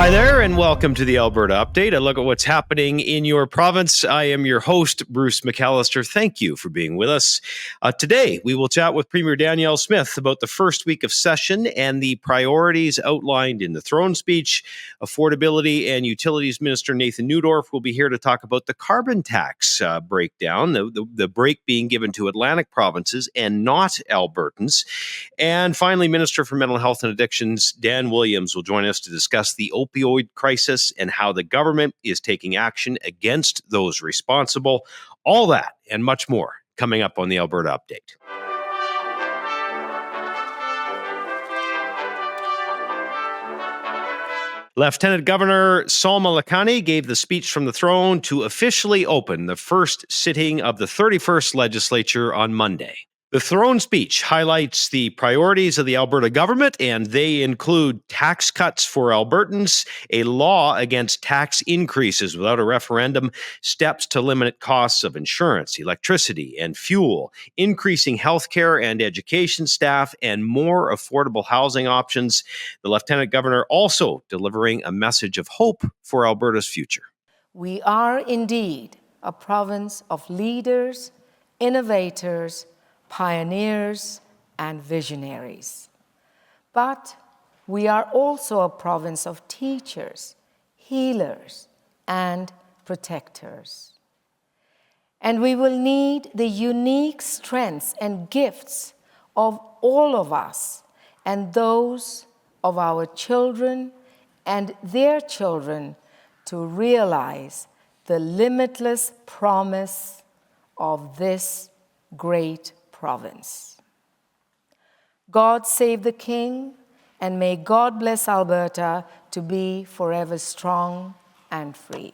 Hi there, and welcome to the Alberta Update. A look at what's happening in your province. I am your host, Bruce McAllister. Thank you for being with us. Today, we will chat with Premier Danielle Smith about the first week of session and the priorities outlined in the throne speech. Affordability and Utilities Minister Nathan Neudorf will be here to talk about the carbon tax breakdown, the break being given to Atlantic provinces and not Albertans. And finally, Minister for Mental Health and Addictions, Dan Williams, will join us to discuss the opioid crisis and how the government is taking action against those responsible. All that and much more coming up on the Alberta Update. Lieutenant Governor Salma Lakhani gave the speech from the throne to officially open the first sitting of the 31st legislature on Monday. The throne speech highlights the priorities of the Alberta government, and they include tax cuts for Albertans, a law against tax increases without a referendum, steps to limit costs of insurance, electricity, and fuel, increasing healthcare and education staff, and more affordable housing options. The Lieutenant Governor also delivering a message of hope for Alberta's future. We are indeed a province of leaders, innovators, pioneers, and visionaries. But we are also a province of teachers, healers, and protectors. And we will need the unique strengths and gifts of all of us and those of our children and their children to realize the limitless promise of this great province. God save the King, and may God bless Alberta to be forever strong and free.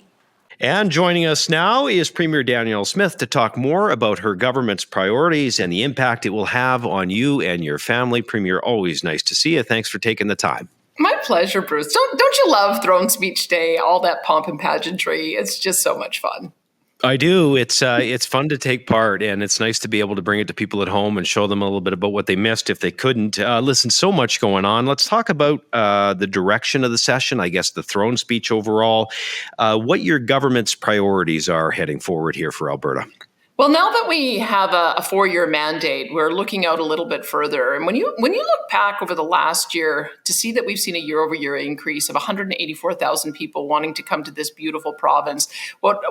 And joining us now is Premier Danielle Smith to talk more about her government's priorities and the impact it will have on you and your family. Premier, always nice to see you. Thanks for taking the time. My pleasure, Bruce. Don't you love Throne Speech Day, all that pomp and pageantry? It's just so much fun. I do. It's fun to take part, and it's nice to be able to bring it to people at home and show them a little bit about what they missed if they couldn't. Listen, so much going on. Let's talk about the direction of the session, I guess the throne speech overall, what your government's priorities are heading forward here for Alberta. Well, now that we have a 4-year mandate, we're looking out a little bit further. And when you look back over the last year to see that we've seen a year-over-year increase of 184,000 people wanting to come to this beautiful province, what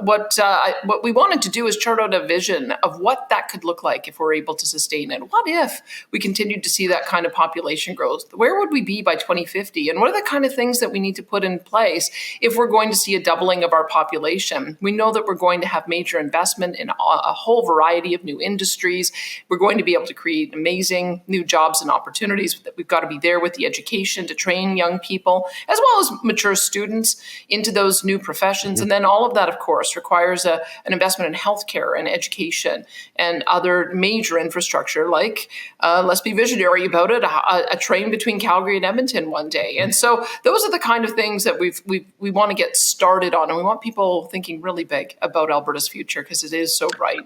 we wanted to do is chart out a vision of what that could look like if we're able to sustain it. What if we continued to see that kind of population growth? Where would we be by 2050? And what are the kind of things that we need to put in place if we're going to see a doubling of our population? We know that we're going to have major investment in a whole variety of new industries. We're going to be able to create amazing new jobs and opportunities. We've got to be there with the education to train young people, as well as mature students into those new professions. And then all of that, of course, requires an investment in healthcare and education and other major infrastructure, like, let's be visionary about it, a train between Calgary and Edmonton one day. And so those are the kind of things that we want to get started on. And we want people thinking really big about Alberta's future because it is so bright.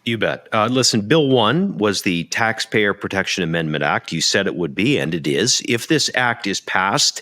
You bet. Listen, Bill 1 was the Taxpayer Protection Amendment Act. You said it would be, and it is. If this act is passed,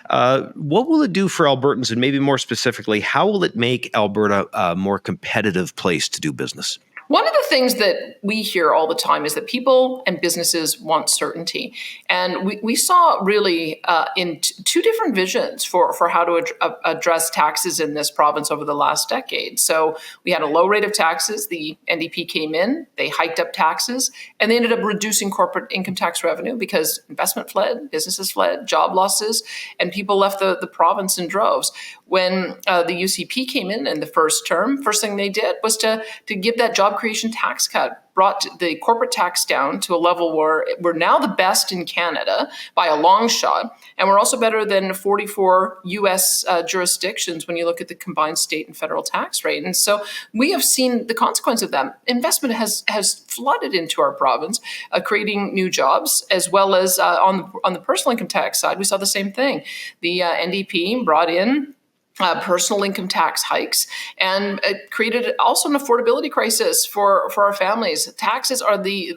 what will it do for Albertans? And maybe more specifically, how will it make Alberta a more competitive place to do business? One of the things that we hear all the time is that people and businesses want certainty. And we saw really in two different visions for how to address taxes in this province over the last decade. So we had a low rate of taxes. The NDP came in, they hiked up taxes, and they ended up reducing corporate income tax revenue because investment fled, businesses fled, job losses, and people left the province in droves. When the UCP came in the first term, first thing they did was to give that job creation tax cut, brought the corporate tax down to a level where we're now the best in Canada by a long shot. And we're also better than 44 U.S. jurisdictions when you look at the combined state and federal tax rate. And so we have seen the consequence of that. Investment has flooded into our province, creating new jobs, as well as on the personal income tax side, we saw the same thing. The NDP brought in personal income tax hikes, and it created also an affordability crisis for our families. Taxes are the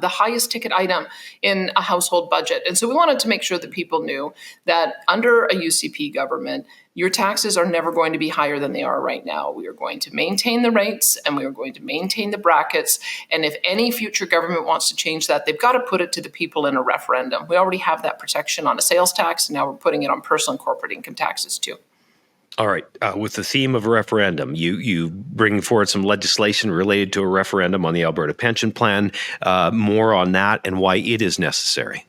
highest ticket item in a household budget. And so we wanted to make sure that people knew that under a UCP government, your taxes are never going to be higher than they are right now. We are going to maintain the rates and we are going to maintain the brackets. And if any future government wants to change that, they've got to put it to the people in a referendum. We already have that protection on a sales tax, and now we're putting it on personal and corporate income taxes too. All right. With the theme of a referendum, you bring forward some legislation related to a referendum on the Alberta pension plan. More on that and why it is necessary.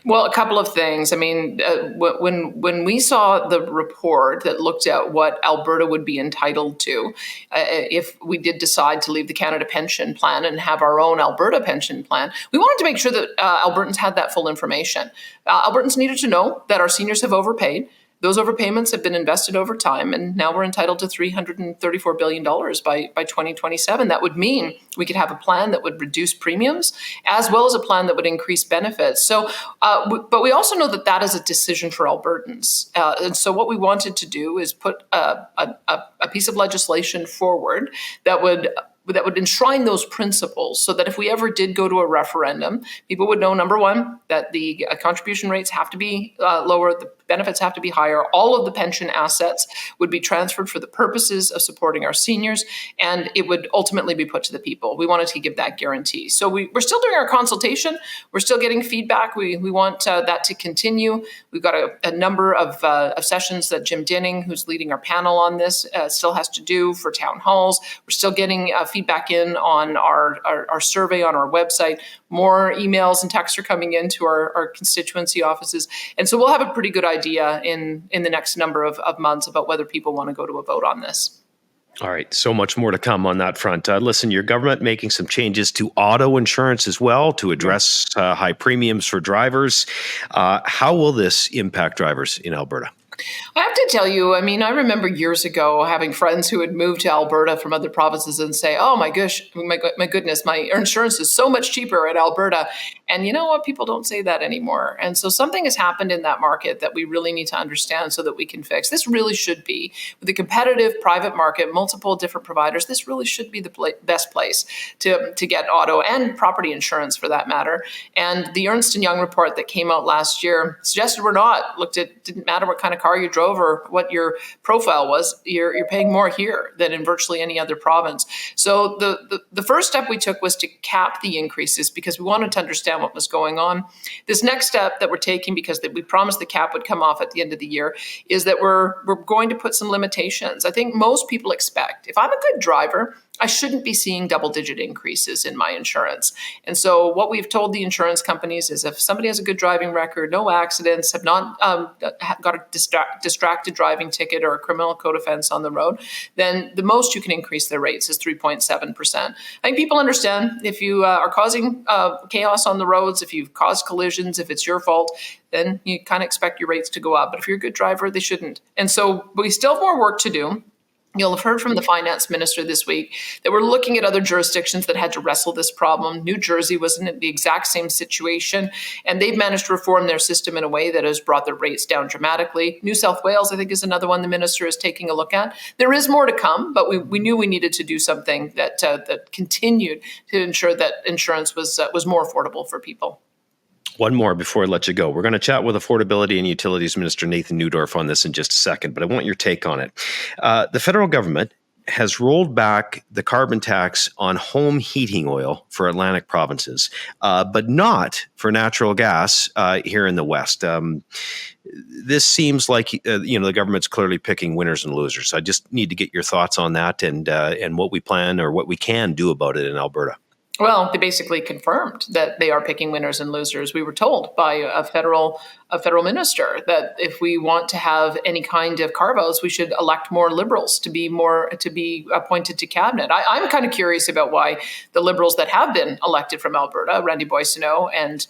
Well, a couple of things. I mean, when we saw the report that looked at what Alberta would be entitled to if we did decide to leave the Canada Pension Plan and have our own Alberta pension plan, we wanted to make sure that Albertans had that full information. Albertans needed to know that our seniors have overpaid. Those overpayments have been invested over time, and now we're entitled to $334 billion by 2027. That would mean we could have a plan that would reduce premiums as well as a plan that would increase benefits. So, but we also know that that is a decision for Albertans. And so what we wanted to do is put a piece of legislation forward that would enshrine those principles so that if we ever did go to a referendum, people would know, number one, that the contribution rates have to be lower, the benefits have to be higher, all of the pension assets would be transferred for the purposes of supporting our seniors, and it would ultimately be put to the people. We wanted to give that guarantee. So we're still doing our consultation. We're still getting feedback. We want that to continue. We've got a number of sessions that Jim Dinning, who's leading our panel on this, still has to do for town halls. We're still getting feedback in on our survey on our website. More emails and texts are coming into our constituency offices. And so we'll have a pretty good idea in the next number of months about whether people want to go to a vote on this. All right. So much more to come on that front. Listen, your government making some changes to auto insurance as well to address high premiums for drivers. How will this impact drivers in Alberta? I have to tell you, I mean, I remember years ago having friends who had moved to Alberta from other provinces and say, oh my goodness, my insurance is so much cheaper in Alberta. And you know what? People don't say that anymore. And so something has happened in that market that we really need to understand so that we can fix. This really should be, with a competitive private market, multiple different providers, this really should be the best place to get auto and property insurance for that matter. And the Ernst & Young report that came out last year suggested we're not. Didn't matter what kind of car you drove or what your profile was, you're paying more here than in virtually any other province. So the first step we took was to cap the increases because we wanted to understand what was going on. This next step that we're taking, because we promised the cap would come off at the end of the year, is that we're going to put some limitations. I think most people expect, if I'm a good driver, I shouldn't be seeing double-digit increases in my insurance. And so what we've told the insurance companies is if somebody has a good driving record, no accidents, have not got a distracted driving ticket or a criminal code offense on the road, then the most you can increase their rates is 3.7%. I think people understand if you are causing chaos on the roads, if you've caused collisions, if it's your fault, then you kind of expect your rates to go up. But if you're a good driver, they shouldn't. And so we still have more work to do. You'll have heard from the finance minister this week that we're looking at other jurisdictions that had to wrestle this problem. New Jersey was in the exact same situation, and they've managed to reform their system in a way that has brought their rates down dramatically. New South Wales, I think, is another one the minister is taking a look at. There is more to come, but we knew we needed to do something that continued to ensure that insurance was more affordable for people. One more before I let you go. We're going to chat with Affordability and Utilities Minister Nathan Neudorf on this in just a second, but I want your take on it. The federal government has rolled back the carbon tax on home heating oil for Atlantic provinces, but not for natural gas here in the West. This seems like the government's clearly picking winners and losers. I just need to get your thoughts on that and what we plan or what we can do about it in Alberta. Well, they basically confirmed that they are picking winners and losers. We were told by a federal minister that if we want to have any kind of carve-outs, we should elect more Liberals to be appointed to cabinet. I'm kind of curious about why the Liberals that have been elected from Alberta, Randy Boissonnault and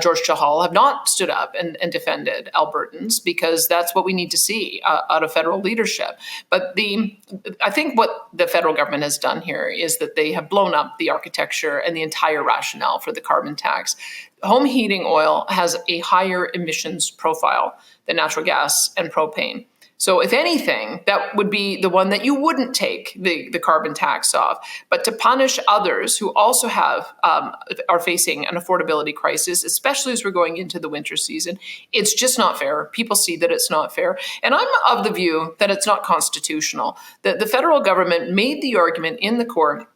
George Chahal, have not stood up and defended Albertans, because that's what we need to see out of federal leadership. But I think what the federal government has done here is that they have blown up the architecture and the entire rationale for the carbon tax. Home heating oil has a higher emissions profile than natural gas and propane. So if anything, that would be the one that you wouldn't take the carbon tax off. But to punish others who also are facing an affordability crisis, especially as we're going into the winter season, it's just not fair. People see that it's not fair. And I'm of the view that it's not constitutional. That the federal government made the argument in the court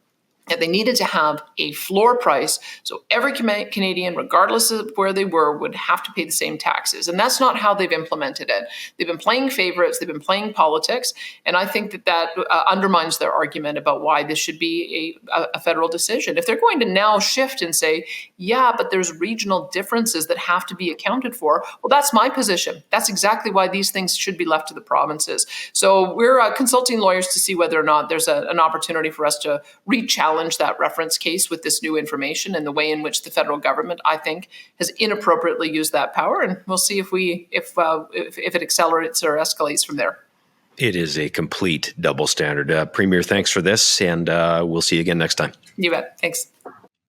that they needed to have a floor price, so every Canadian, regardless of where they were, would have to pay the same taxes. And that's not how they've implemented it. They've been playing favorites, they've been playing politics, and I think that undermines their argument about why this should be a federal decision. If they're going to now shift and say, yeah, but there's regional differences that have to be accounted for, well, that's my position. That's exactly why these things should be left to the provinces. So we're consulting lawyers to see whether or not there's an opportunity for us to re-challenge that reference case with this new information and the way in which the federal government, I think, has inappropriately used that power. And we'll see if it accelerates or escalates from there. It is a complete double standard. Premier, thanks for this, and we'll see you again next time. You bet. Thanks.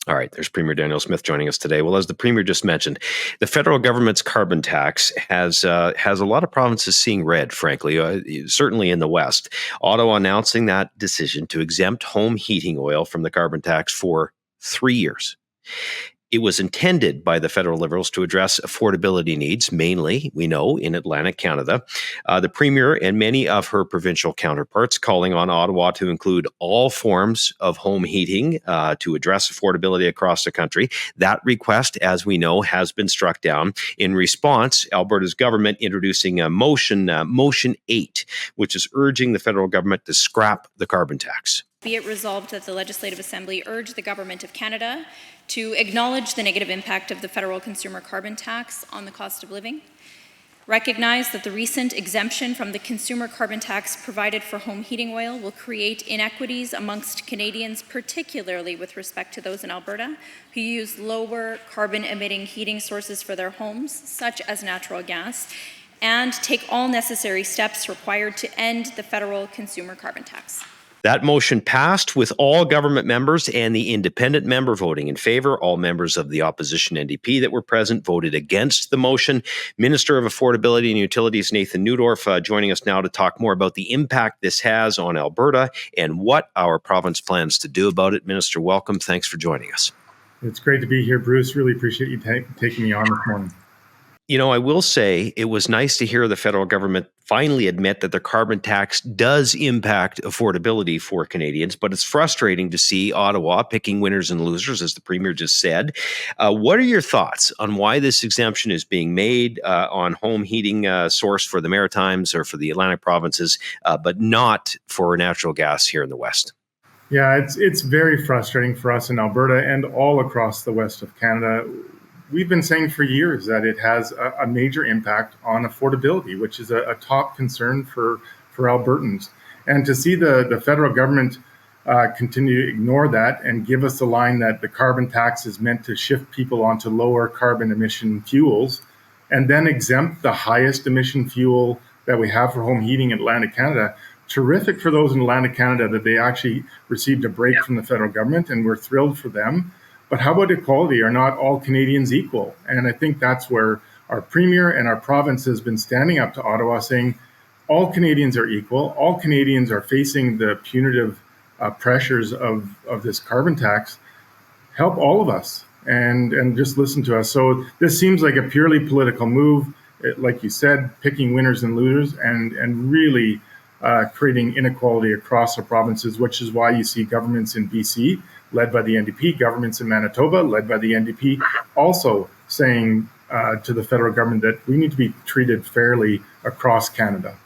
All right, there's Premier Danielle Smith joining us today. Well, as the Premier just mentioned, the federal government's carbon tax has a lot of provinces seeing red, frankly, certainly in the West. Ottawa announcing that decision to exempt home heating oil from the carbon tax for 3 years. It was intended by the federal Liberals to address affordability needs, mainly, we know, in Atlantic Canada. The Premier and many of her provincial counterparts calling on Ottawa to include all forms of home heating to address affordability across the country. That request, as we know, has been struck down. In response, Alberta's government introducing a Motion 8, which is urging the federal government to scrap the carbon tax. Be it resolved that the Legislative Assembly urge the Government of Canada to acknowledge the negative impact of the federal consumer carbon tax on the cost of living, recognize that the recent exemption from the consumer carbon tax provided for home heating oil will create inequities amongst Canadians, particularly with respect to those in Alberta who use lower carbon emitting heating sources for their homes, such as natural gas, and take all necessary steps required to end the federal consumer carbon tax. That motion passed with all government members and the independent member voting in favor. All members of the opposition NDP that were present voted against the motion. Minister of Affordability and Utilities Nathan Neudorf joining us now to talk more about the impact this has on Alberta and what our province plans to do about it. Minister, welcome. Thanks for joining us. It's great to be here, Bruce. Really appreciate you taking me on this morning. You know, I will say it was nice to hear the federal government finally admit that the carbon tax does impact affordability for Canadians, but it's frustrating to see Ottawa picking winners and losers, as the Premier just said. What are your thoughts on why this exemption is being made on home heating source for the Maritimes or for the Atlantic provinces, but not for natural gas here in the West? Yeah, it's very frustrating for us in Alberta and all across the west of Canada. We've been saying for years that it has a major impact on affordability, which is a top concern for Albertans. And to see the federal government continue to ignore that and give us the line that the carbon tax is meant to shift people onto lower carbon emission fuels, and then exempt the highest emission fuel that we have for home heating in Atlantic Canada, terrific for those in Atlantic Canada that they actually received a break from the federal government, and we're thrilled for them. But how about equality? Are not all Canadians equal? And I think that's where our Premier and our province has been standing up to Ottawa saying all Canadians are equal. All Canadians are facing the punitive pressures of this carbon tax. Help all of us and just listen to us. So this seems like a purely political move, like you said, picking winners and losers and really creating inequality across our provinces, which is why you see governments in BC led by the NDP, governments in Manitoba, led by the NDP, also saying to the federal government that we need to be treated fairly across Canada.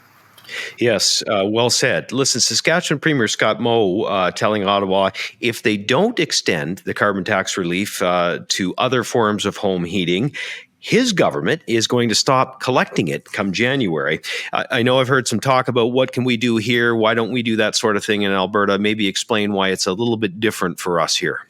Yes, well said. Listen, Saskatchewan Premier Scott Moe telling Ottawa if they don't extend the carbon tax relief to other forms of home heating, his government is going to stop collecting it come January. I know I've heard some talk about what can we do here? Why don't we do that sort of thing in Alberta? Maybe explain why it's a little bit different for us here.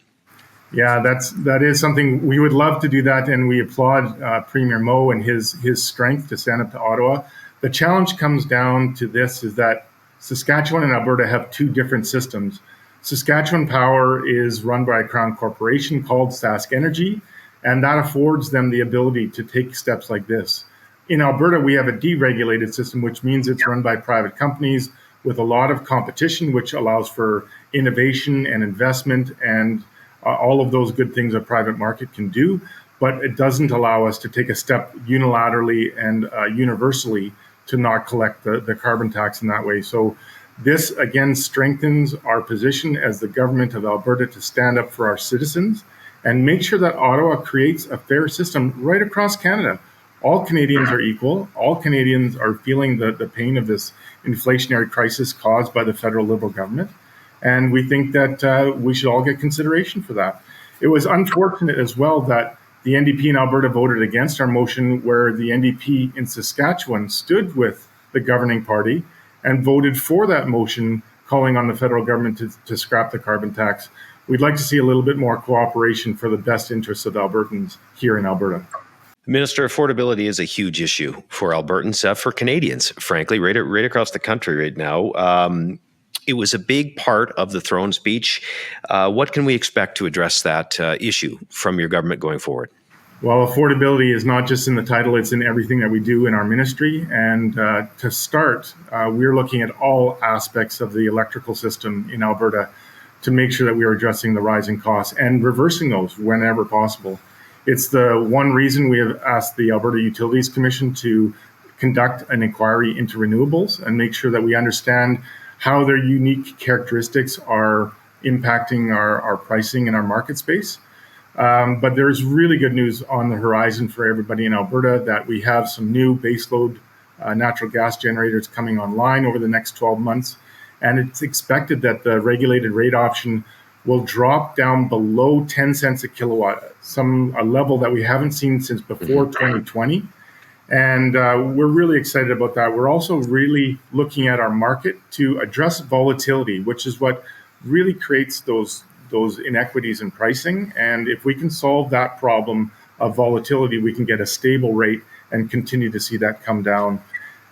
Yeah, that is something we would love to do that, and we applaud Premier Moe and his strength to stand up to Ottawa. The challenge comes down to this, is that Saskatchewan and Alberta have two different systems. Saskatchewan Power is run by a Crown corporation called Sask Energy, and that affords them the ability to take steps like this. In Alberta, we have a deregulated system, which means it's run by private companies with a lot of competition, which allows for innovation and investment and all of those good things a private market can do. But it doesn't allow us to take a step unilaterally and universally to not collect the carbon tax in that way. So this, again, strengthens our position as the government of Alberta to stand up for our citizens and make sure that Ottawa creates a fair system right across Canada. All Canadians are equal. All Canadians are feeling the pain of this inflationary crisis caused by the federal Liberal government. And we think that we should all get consideration for that. It was unfortunate as well that the NDP in Alberta voted against our motion, where the NDP in Saskatchewan stood with the governing party and voted for that motion calling on the federal government to scrap the carbon tax. We'd like to see a little bit more cooperation for the best interests of Albertans here in Alberta. Minister, affordability is a huge issue for Albertans, for Canadians, frankly, right across the country right now. It was a big part of the throne speech. What can we expect to address that issue from your government going forward? Well, affordability is not just in the title, it's in everything that we do in our ministry. And to start, we're looking at all aspects of the electrical system in Alberta to make sure that we are addressing the rising costs and reversing those whenever possible. It's the one reason we have asked the Alberta Utilities Commission to conduct an inquiry into renewables and make sure that we understand how their unique characteristics are impacting our pricing and our market space. But there's really good news on the horizon for everybody in Alberta that we have some new baseload natural gas generators coming online over the next 12 months. And it's expected that the regulated rate option will drop down below 10 cents a kilowatt, a level that we haven't seen since before 2020. And we're really excited about that. We're also really looking at our market to address volatility, which is what really creates those inequities in pricing. And if we can solve that problem of volatility, we can get a stable rate and continue to see that come down.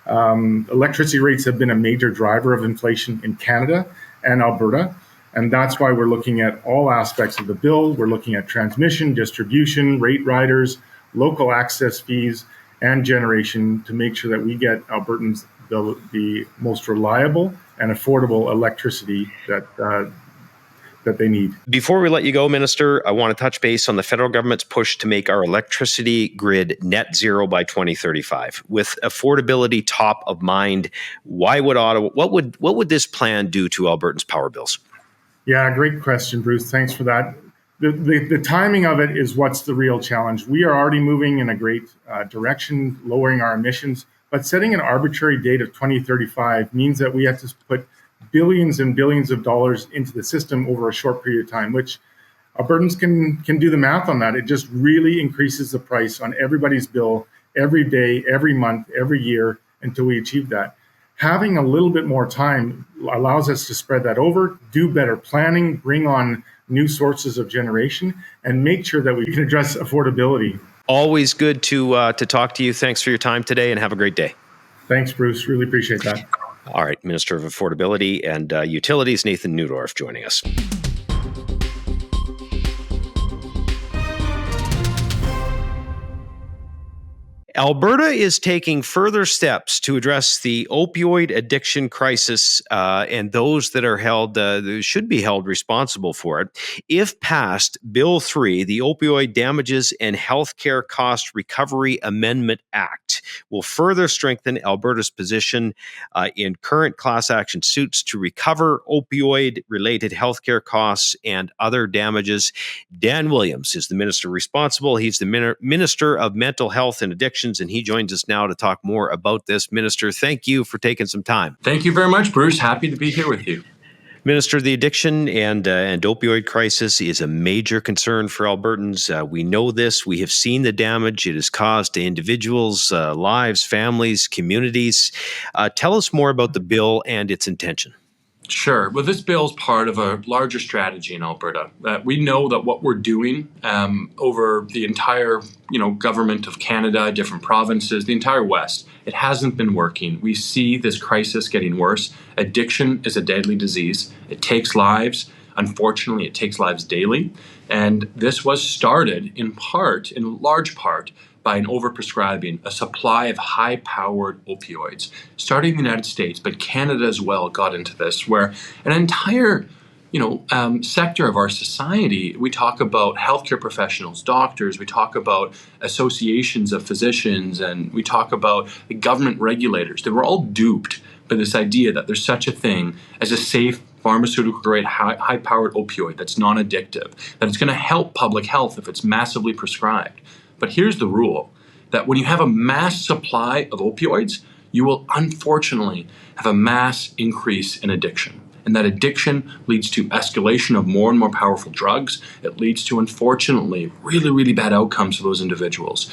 Electricity rates have been a major driver of inflation in Canada and Alberta. And that's why we're looking at all aspects of the bill. We're looking at transmission, distribution, rate riders, local access fees, and generation to make sure that we get Albertans the most reliable and affordable electricity that they need. Before we let you go, Minister, I want to touch base on the federal government's push to make our electricity grid net zero by 2035. With affordability top of mind, what would this plan do to Albertans' power bills? Yeah, great question, Bruce. Thanks for that. The timing of it is what's the real challenge. We are already moving in a great direction, lowering our emissions, but setting an arbitrary date of 2035 means that we have to put billions and billions of dollars into the system over a short period of time, which Albertans can do the math on that. It just really increases the price on everybody's bill every day, every month, every year until we achieve that. Having a little bit more time allows us to spread that over, do better planning, bring on new sources of generation, and make sure that we can address affordability. Always good to talk to you. Thanks for your time today, and have a great day. Thanks, Bruce. Really appreciate that. All right, Minister of Affordability and Utilities, Nathan Neudorf, joining us. Alberta is taking further steps to address the opioid addiction crisis and those that are should be held responsible for it. If passed, Bill 3, the Opioid Damages and Healthcare Cost Recovery Amendment Act, will further strengthen Alberta's position in current class action suits to recover opioid-related healthcare costs and other damages. Dan Williams is the minister responsible. He's the Minister of Mental Health and Addiction, and he joins us now to talk more about this. Minister, thank you for taking some time. Thank you very much, Bruce. Happy to be here with you. Minister, the addiction and opioid crisis is a major concern for Albertans. We know this. We have seen the damage it has caused to individuals, lives, families, communities. Tell us more about the bill and its intention. Sure. Well, this bill is part of a larger strategy in Alberta. We know that what we're doing over the entire, government of Canada, different provinces, the entire West, it hasn't been working. We see this crisis getting worse. Addiction is a deadly disease. It takes lives. Unfortunately, it takes lives daily. And this was started in large part, by an overprescribing, a supply of high-powered opioids, starting in the United States, but Canada as well got into this, where an entire sector of our society, we talk about healthcare professionals, doctors, we talk about associations of physicians, and we talk about the government regulators. They were all duped by this idea that there's such a thing as a safe pharmaceutical-grade, high-powered opioid that's non-addictive, that it's going to help public health if it's massively prescribed. But here's the rule, that when you have a mass supply of opioids, you will unfortunately have a mass increase in addiction. And that addiction leads to escalation of more and more powerful drugs. It leads to, unfortunately, really, really bad outcomes for those individuals.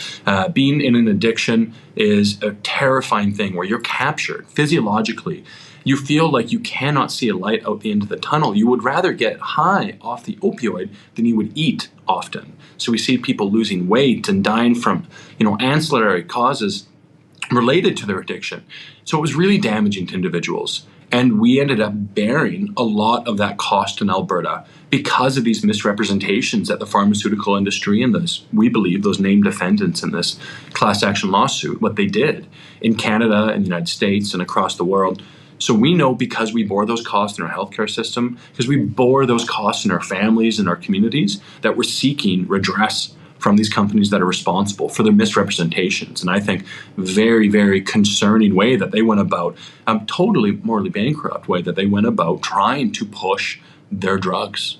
Being in an addiction is a terrifying thing where you're captured physiologically. You feel like you cannot see a light out the end of the tunnel. You would rather get high off the opioid than you would eat often. So we see people losing weight and dying from, ancillary causes related to their addiction. So it was really damaging to individuals. And we ended up bearing a lot of that cost in Alberta because of these misrepresentations that the pharmaceutical industry and we believe those named defendants in this class action lawsuit, what they did in Canada and the United States and across the world. So we know, because we bore those costs in our healthcare system, because we bore those costs in our families and our communities, that we're seeking redress from these companies that are responsible for their misrepresentations. And I think very, very concerning way that they went about, totally morally bankrupt way that they went about trying to push their drugs.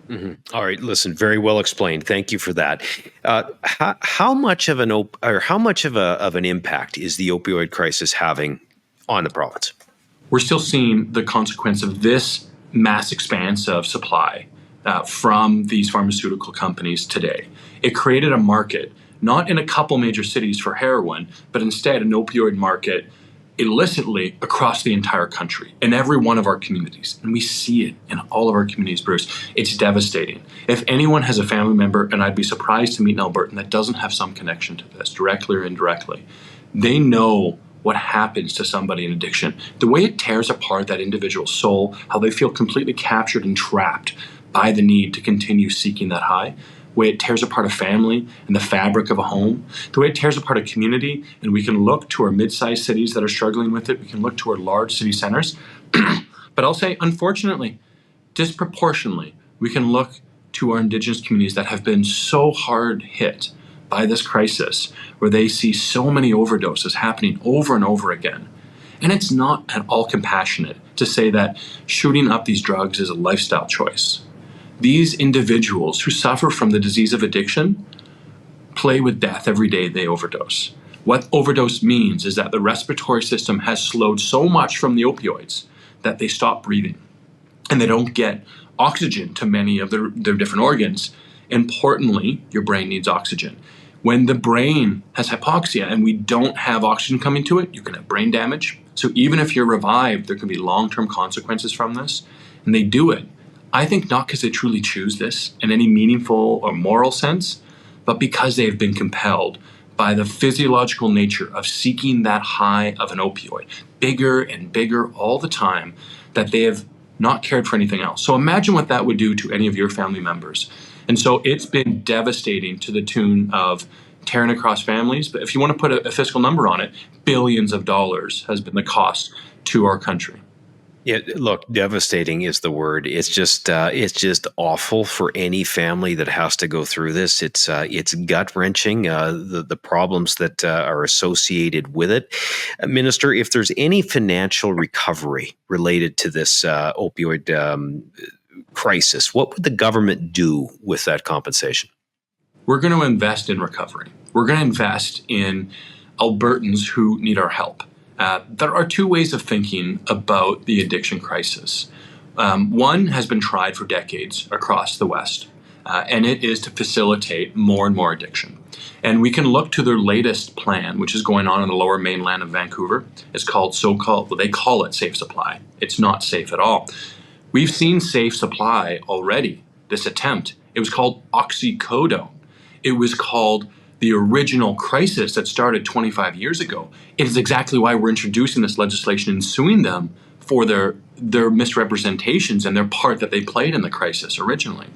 Mm-hmm. All right, listen, very well explained. Thank you for that. How much of an impact is the opioid crisis having on the province? We're still seeing the consequence of this mass expanse of supply from these pharmaceutical companies today. It created a market, not in a couple major cities for heroin, but instead an opioid market illicitly across the entire country, in every one of our communities. And we see it in all of our communities, Bruce. It's devastating. If anyone has a family member, and I'd be surprised to meet an Albertan that doesn't have some connection to this, directly or indirectly, they know what happens to somebody in addiction. The way it tears apart that individual's soul, how they feel completely captured and trapped by the need to continue seeking that high, the way it tears apart a family and the fabric of a home, the way it tears apart a community. And we can look to our mid-sized cities that are struggling with it. We can look to our large city centers. But I'll say, unfortunately, disproportionately, we can look to our Indigenous communities that have been so hard hit by this crisis, where they see so many overdoses happening over and over again. And it's not at all compassionate to say that shooting up these drugs is a lifestyle choice. These individuals who suffer from the disease of addiction play with death every day they overdose. What overdose means is that the respiratory system has slowed so much from the opioids that they stop breathing and they don't get oxygen to many of their different organs. Importantly, your brain needs oxygen. When the brain has hypoxia and we don't have oxygen coming to it, you can have brain damage. So even if you're revived, there can be long-term consequences from this. And they do it, I think, not because they truly choose this in any meaningful or moral sense, but because they have been compelled by the physiological nature of seeking that high of an opioid, bigger and bigger all the time, that they have not cared for anything else. So imagine what that would do to any of your family members. And so it's been devastating to the tune of tearing across families. But if you want to put a fiscal number on it, billions of dollars has been the cost to our country. Yeah, look, devastating is the word. It's just awful for any family that has to go through this. It's gut wrenching. The problems that are associated with it. Minister, if there's any financial recovery related to this opioid crisis, what would the government do with that compensation? We're going to invest in recovery. We're going to invest in Albertans who need our help. There are two ways of thinking about the addiction crisis. One has been tried for decades across the West, and it is to facilitate more and more addiction. And we can look to their latest plan, which is going on in the lower mainland of Vancouver. It's called they call it Safe Supply. It's not safe at all. We've seen Safe Supply already, this attempt. It was called oxycodone. It was called the original crisis that started 25 years ago. It is exactly why we're introducing this legislation and suing them for their misrepresentations and their part that they played in the crisis originally.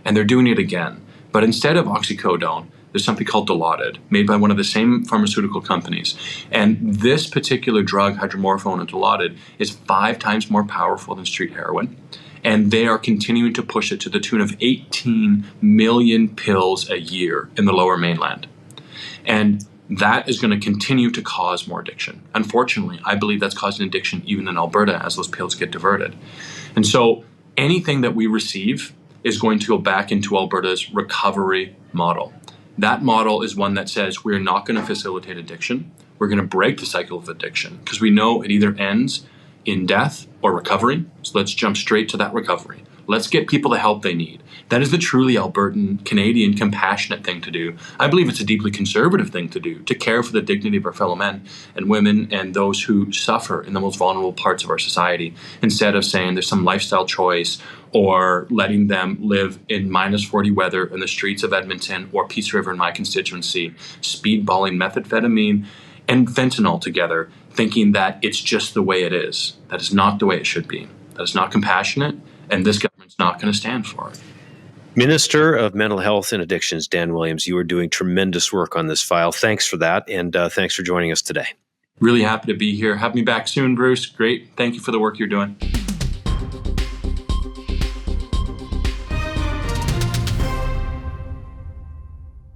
and they're doing it again. But instead of oxycodone, there's something called Dilaudid, made by one of the same pharmaceutical companies. And this particular drug, hydromorphone and Dilaudid, is 5 times more powerful than street heroin. And they are continuing to push it to the tune of 18 million pills a year in the Lower Mainland. And that is going to continue to cause more addiction. Unfortunately, I believe that's causing addiction even in Alberta as those pills get diverted. And so anything that we receive is going to go back into Alberta's recovery model. That model is one that says we're not going to facilitate addiction. We're going to break the cycle of addiction because we know it either ends in death or recovery. So let's jump straight to that recovery. Let's get people the help they need. That is the truly Albertan, Canadian, compassionate thing to do. I believe it's a deeply conservative thing to do, to care for the dignity of our fellow men and women and those who suffer in the most vulnerable parts of our society, instead of saying there's some lifestyle choice or letting them live in minus 40 weather in the streets of Edmonton or Peace River in my constituency, speedballing methamphetamine and fentanyl together, thinking that it's just the way it is. That is not the way it should be. That is not compassionate, and this government's not going to stand for it. Minister of Mental Health and Addictions, Dan Williams, you are doing tremendous work on this file. Thanks for that, and thanks for joining us today. Really happy to be here. Have me back soon, Bruce. Great. Thank you for the work you're doing.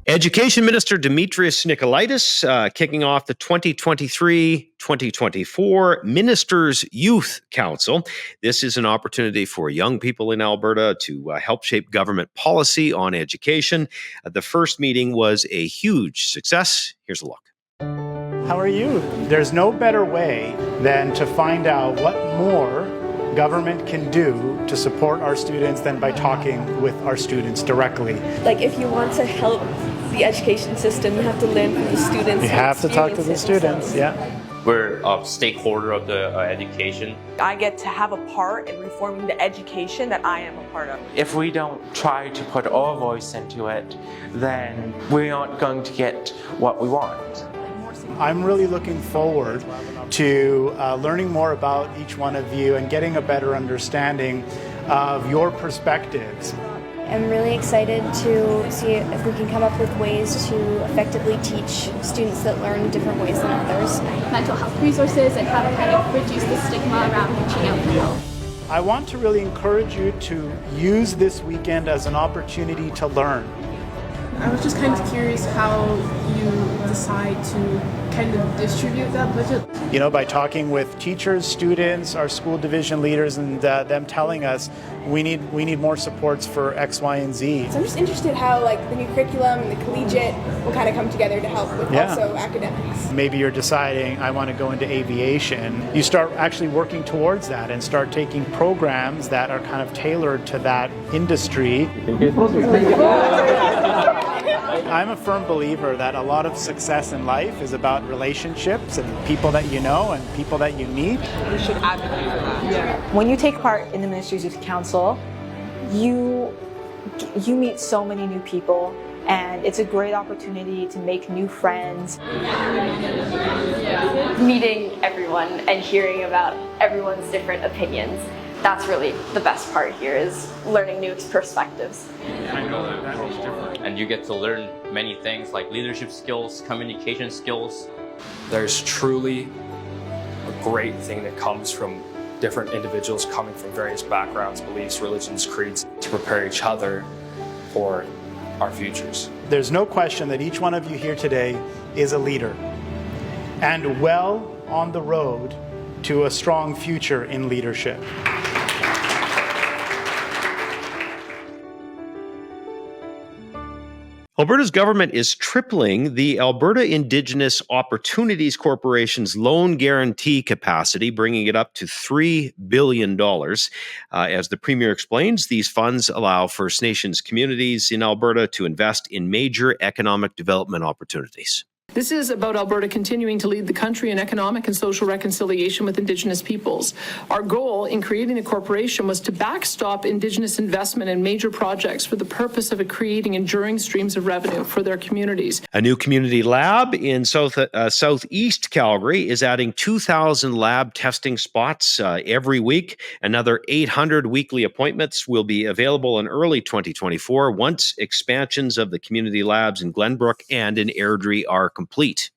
Education Minister Demetrius Nicolaitis kicking off the 2023-2024 Ministers' Youth Council. This is an opportunity for young people in Alberta to help shape government policy on education. The first meeting was a huge success. Here's a look. How are you? There's no better way than to find out what more government can do to support our students than by talking with our students directly. Like, if you want to help the education system, you have to learn from the students. You have to talk to the students, yeah. We're a stakeholder of the education. I get to have a part in reforming the education that I am a part of. If we don't try to put our voice into it, then we're not going to get what we want. I'm really looking forward to learning more about each one of you and getting a better understanding of your perspectives. I'm really excited to see if we can come up with ways to effectively teach students that learn different ways than others. Mental health resources and how to kind of reduce the stigma around reaching out for help. I want to really encourage you to use this weekend as an opportunity to learn. I was just kind of curious how you decide to kind of distribute that budget. You know, by talking with teachers, students, our school division leaders, and them telling us we need more supports for X, Y, and Z. So I'm just interested how like the new curriculum and the collegiate will kind of come together to help with also academics. Maybe you're deciding I want to go into aviation. You start actually working towards that and start taking programs that are kind of tailored to that industry. I'm a firm believer that a lot of success in life is about relationships and people that you know and people that you meet. We should advocate for that. Yeah. When you take part in the Ministers' Youth Council, you meet so many new people, and it's a great opportunity to make new friends. Meeting everyone and hearing about everyone's different opinions. That's really the best part here, is learning new perspectives. And you get to learn many things like leadership skills, communication skills. There's truly a great thing that comes from different individuals coming from various backgrounds, beliefs, religions, creeds, to prepare each other for our futures. There's no question that each one of you here today is a leader and well on the road to a strong future in leadership. Alberta's government is tripling the Alberta Indigenous Opportunities Corporation's loan guarantee capacity, bringing it up to $3 billion. As the Premier explains, these funds allow First Nations communities in Alberta to invest in major economic development opportunities. This is about Alberta continuing to lead the country in economic and social reconciliation with Indigenous peoples. Our goal in creating the corporation was to backstop Indigenous investment in major projects for the purpose of creating enduring streams of revenue for their communities. A new community lab in southeast Calgary is adding 2,000 lab testing spots every week. Another 800 weekly appointments will be available in early 2024 once expansions of the community labs in Glenbrook and in Airdrie are complete.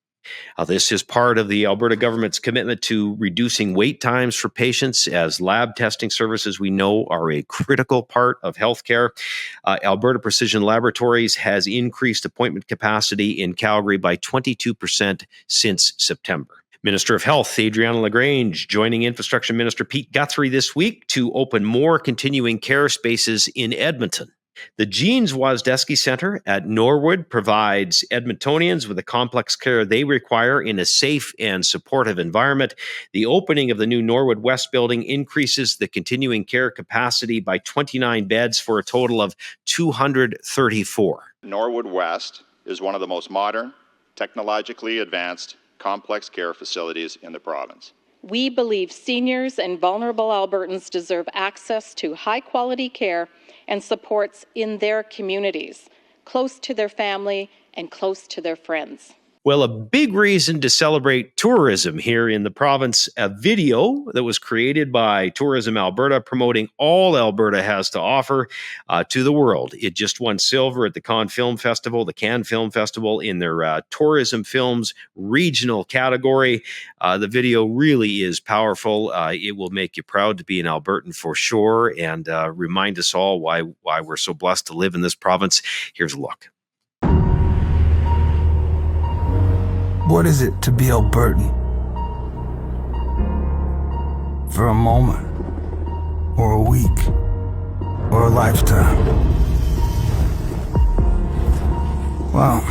This is part of the Alberta government's commitment to reducing wait times for patients, as lab testing services, we know, are a critical part of healthcare. Alberta Precision Laboratories has increased appointment capacity in Calgary by 22% since September. Minister of Health, Adriana LaGrange, joining Infrastructure Minister Pete Guthrie this week to open more continuing care spaces in Edmonton. The Jeans Wozdeski Centre at Norwood provides Edmontonians with the complex care they require in a safe and supportive environment. The opening of the new Norwood West building increases the continuing care capacity by 29 beds for a total of 234. Norwood West is one of the most modern, technologically advanced, complex care facilities in the province. We believe seniors and vulnerable Albertans deserve access to high-quality care and supports in their communities, close to their family and close to their friends. Well, a big reason to celebrate tourism here in the province, a video that was created by Tourism Alberta promoting all Alberta has to offer to the world. It just won silver at the Cannes Film Festival in their tourism films regional category. The video really is powerful. It will make you proud to be an Albertan for sure, and remind us all why we're so blessed to live in this province. Here's a look. What is it to be Albertan? For a moment, or a week, or a lifetime? Well,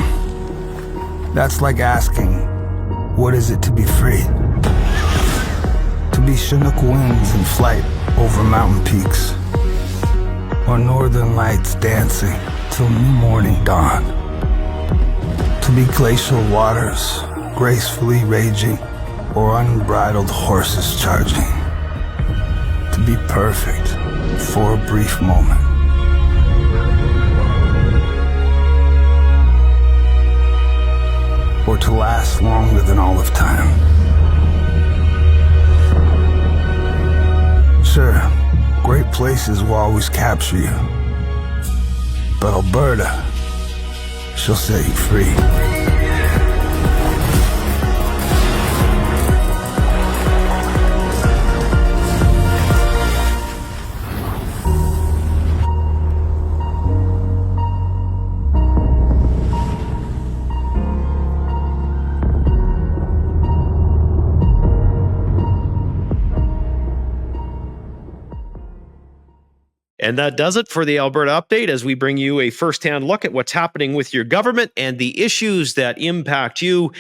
that's like asking, what is it to be free? To be Chinook winds in flight over mountain peaks, or northern lights dancing till new morning dawn. To be glacial waters gracefully raging, or unbridled horses charging. To be perfect for a brief moment. Or to last longer than all of time. Sure, great places will always capture you. But Alberta, she'll set you free. And that does it for the Alberta Update, as we bring you a first-hand look at what's happening with your government and the issues that impact you.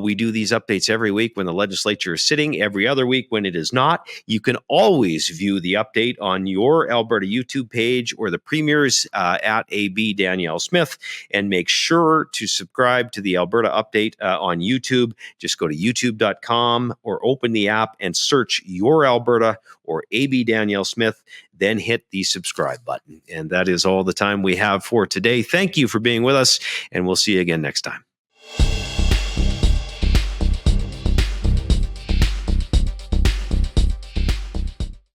We do these updates every week when the legislature is sitting, every other week when it is not. You can always view the update on your Alberta YouTube page or the Premier's at AB Danielle Smith, and make sure to subscribe to the Alberta Update on YouTube. Just go to youtube.com or open the app and search Your Alberta or AB Danielle Smith, then hit the subscribe button. And that is all the time we have for today. Thank you for being with us, and we'll see you again next time.